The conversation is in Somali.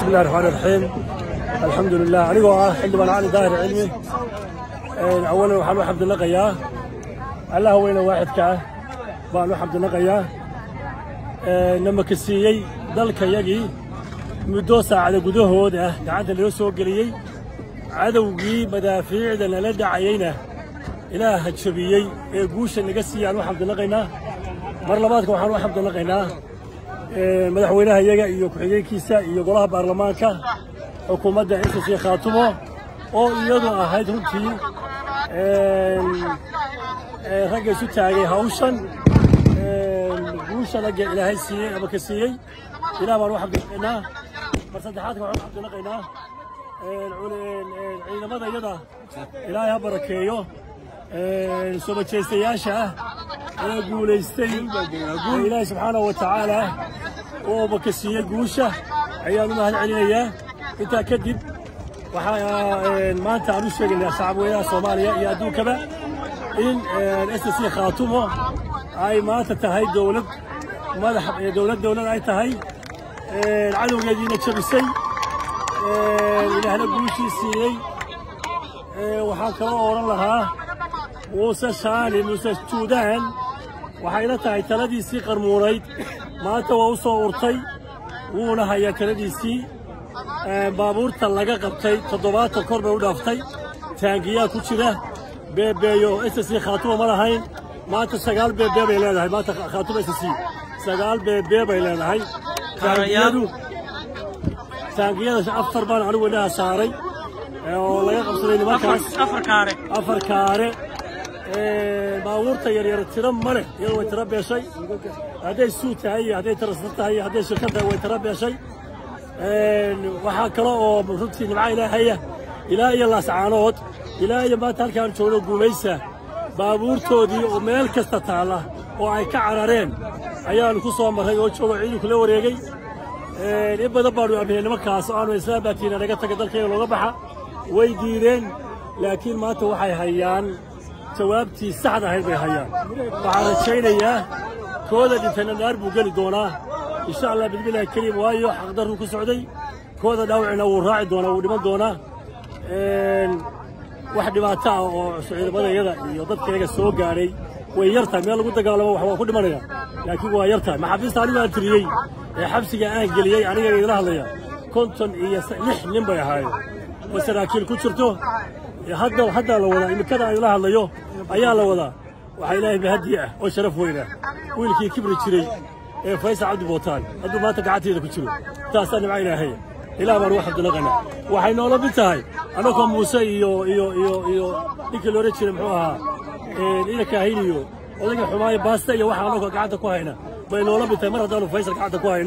بسم الله الرحمن الرحيم. الحمد لله أنا حلبان علي داهر علمي. أولا وحلو حمد الله قياه الله وين واحد كاه بانو حمد الله قياه لما كسيي ذلك يجي مدوسة على جدوه ده قاعد اللي يسوق قليي عدوي مدافع لنا لدى عينه إلى هالشبيي جوش اللي قسي على حمد الله قيناه برلمانك وحلو حمد الله قيناه madaxweynaha iyaga iyo ku-xigeenkiisa iyo golaha baarlamaanka xukuumadda SSC Khaatumo oo iyadu ahayd runtii ragga isu taagay hawshan guusha laga ilaahay siiyey ama ka siiyey ilaa baan wax xabdinaa mar saddexaad ka wax xabdinaa ciidamada iyada ilaahay ha barakeeyo soo bajeestayaasha guulaystay ilaahay subxaanahu wa tacaala oo bakasiye guusha ayaan u mahad celinayaa intaa kadib waxaa maanta aan u sheegaynaa shacabweynaha Soomaaliya iyo adduunkaba in SSC Khaatumo ay maanta tahay dowlad madax dowlad ay tahay cadowgeediina jabisay ilaahna guushii siiyey waxaan kala oran lahaa Muuse Shaani Muuse Juudaan waxayna tahay taladiisii qarmuunayd maanta waa u soo urtay wuuna hayaa taladiisii baabuurta laga qabtay 70 kor bay u dhaaftay taangiyaa ku jira beebeeyo SSC Khaatumo ma lahayn maanta 9 beebee bay leedahay maanta Khaatumo SSC 9 beebee bay leedahay taangiyada afar baan anigu inaha saaray oo laga qabsaday nimankaas afar kaare baabuurta yaryar tiro male iyadoo way tiro beeshay hadday suu tahay hadday tarasar tahay hadday shirkad tahay way tiro beeshay waxaa kale oo runtii nimca ilaahaya ilaa iyo laascaanood ilaa iyo maanta halkaan joogno guulaysa baabuurtoodii oo meel kasta taala oo ay ka carareen ayaanu ku soo maray oo joogo ciidanku la wareegay in badan baanu amnay nimankaas oo aanu islaambaatiina naga taga dalkeena looga baxa way diideen laakiin maanta waxay hayaan jawaabtii saxda ahayd bay hayaan waxaan rajaynayaa kooda dhintana naar buu geli doonaa insha Allah bismillaahi kariim waayo xaqdarru ku socday kooda dhaawacna wuu raaci doonaa wuu dhiman doonaa wax dhibaato ah oo ciidamadayada iyo dadkayga soo gaaray way yartahay meel lagu dagaalamo wax waa ku dhimanaya laakiin waa yartahay maxaabiista anigu aan tiriyey ee xabsiga aan geliyey aniga idila hadlaya 56 nin bay ahaayeen oo saraakiil ku jirto hadda la wadaa imikada ay la hadlayo ayaa la wadaa waxa ilaahay bahadi ah oo sharaf weyn ah wiilkii kibri jiray ee Faysal Cabdi Bootaan haduu maanta gacanteeda ku jiro taasna nimca ilaahay ilaa baan wax abdulqana waxay noola mid tahay anagoo Muuse iyo ninka loo jiray muxuu ahaa ina kaahiniyo odaga xumaay baasta iyo waxa anagoo gacanta ku hayna bay noola mid tahay mar hadaan Faysal gacanta ku hayna